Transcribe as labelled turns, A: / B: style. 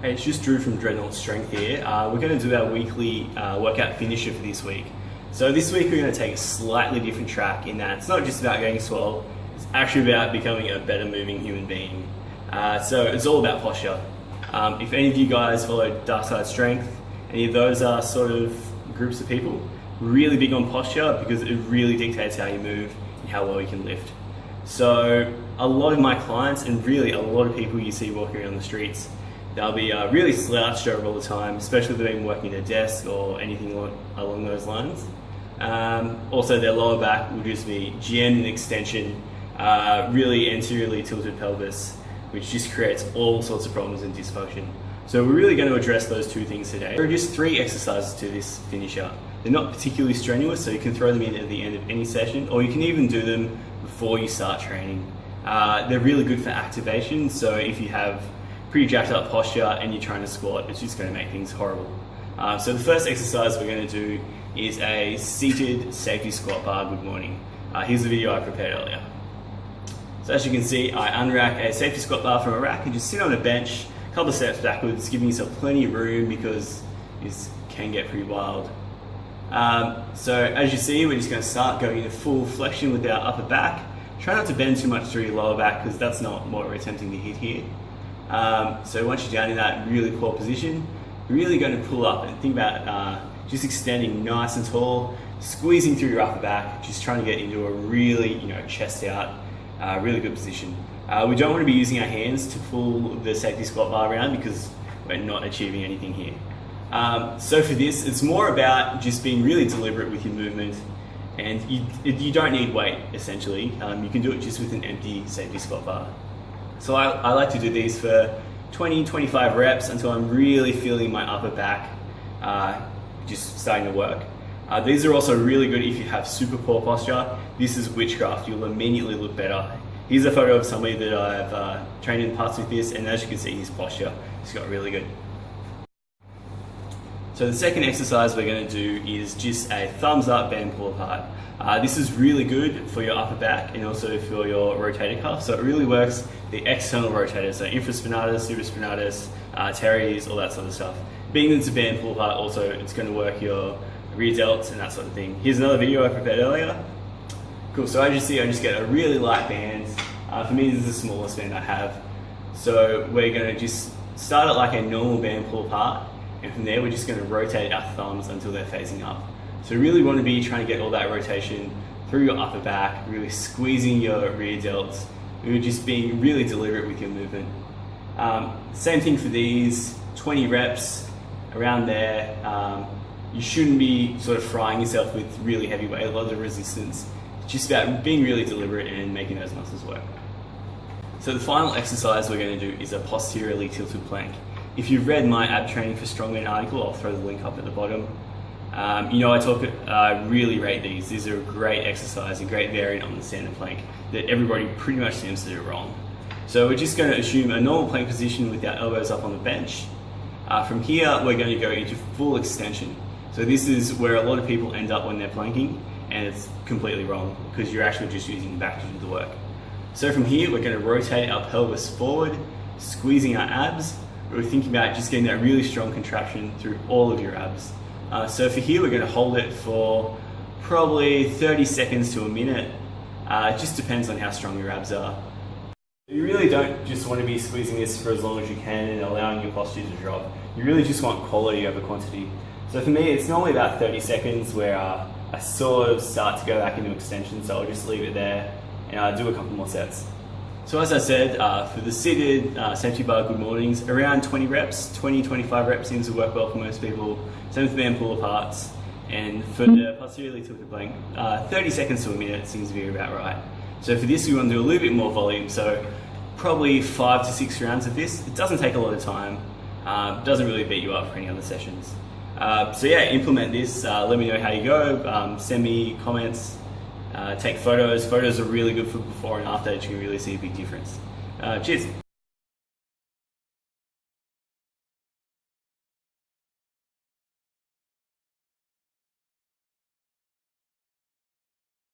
A: Hey, it's just Drew from Dreadnought Strength here. We're going to do our weekly workout finisher for this week. So this week we're going to take a slightly different track in that it's not just about getting swole, it's actually about becoming a better moving human being. So it's all about posture. If any of you guys follow Dark Side Strength, any of those are sort of groups of people, really big on posture because it really dictates how you move and how well you can lift. So a lot of my clients and really a lot of people you see walking around the streets, they'll be really slouched over all the time, especially if they've been working at a desk or anything along those lines. Also their lower back will just be jammed in extension, really anteriorly tilted pelvis, which just creates all sorts of problems and dysfunction. So we're really going to address those two things today. There are just 3 exercises to this finisher. They're not particularly strenuous, so you can throw them in at the end of any session, or you can even do them before you start training. They're really good for activation, so if you have pretty jacked up posture and you're trying to squat, it's just going to make things horrible. So the first exercise we're going to do is a seated safety squat bar. Good morning. Here's the video I prepared earlier. So as you can see, I unrack a safety squat bar from a rack and just sit on a bench, a couple of steps backwards, giving yourself plenty of room because this can get pretty wild. So as you see, we're just going to start going into full flexion with our upper back. Try not to bend too much through your lower back because that's not what we're attempting to hit here. So once you're down in that really core position, you're really going to pull up and think about just extending nice and tall, squeezing through your upper back, just trying to get into a really, chest out, really good position. We don't want to be using our hands to pull the safety squat bar around because we're not achieving anything here. So for this, it's more about just being really deliberate with your movement, and you don't need weight, essentially. You can do it just with an empty safety squat bar. So I like to do these for 20-25 reps until I'm really feeling my upper back just starting to work. These are also really good if you have super poor posture. This is witchcraft. You'll immediately look better. Here's a photo of somebody that I've trained in the past with this, and as you can see, his posture just got really good. So the second exercise we're going to do is just a thumbs up band pull apart. This is really good for your upper back and also for your rotator cuff. So it really works the external rotators, so infraspinatus, supraspinatus, teres, all that sort of stuff. Being that it's a band pull apart, also it's going to work your rear delts and that sort of thing. Here's another video I prepared earlier. Cool, so as you see, I just get a really light band. For me, this is the smallest band I have. So we're going to just start it like a normal band pull apart, and from there we're just going to rotate our thumbs until they're facing up. So you really want to be trying to get all that rotation through your upper back, really squeezing your rear delts. You're just being really deliberate with your movement. Same thing for these, 20 reps around there. You shouldn't be sort of frying yourself with really heavy weight, a lot of resistance. It's just about being really deliberate and making those muscles work. So the final exercise we're going to do is a posteriorly tilted plank. If you've read my ab training for Strongman article, I'll throw the link up at the bottom. I really rate these. These are a great exercise, a great variant on the standard plank that everybody pretty much seems to do wrong. So we're just going to assume a normal plank position with our elbows up on the bench. From here, we're going to go into full extension. So this is where a lot of people end up when they're planking, and it's completely wrong because you're actually just using the back to do the work. So from here, we're going to rotate our pelvis forward, squeezing our abs. We're thinking about just getting that really strong contraction through all of your abs. So for here, we're going to hold it for probably 30 seconds to a minute. It just depends on how strong your abs are. You really don't just want to be squeezing this for as long as you can and allowing your posture to drop. You really just want quality over quantity. So for me, it's normally about 30 seconds where I sort of start to go back into extension, so I'll just leave it there and I'll do a couple more sets. So as I said, for the seated safety bar good mornings, around 20 reps, 20-25 reps seems to work well for most people. Same with the band pull aparts. And for the posteriorly tilted plank, 30 seconds to a minute seems to be about right. So for this, we want to do a little bit more volume. So probably 5 to 6 rounds of this. It doesn't take a lot of time. Doesn't really beat you up for any other sessions. So yeah, implement this. Let me know how you go. Send me comments. Take photos. Photos are really good for before and after. You can really see a big difference. Cheers.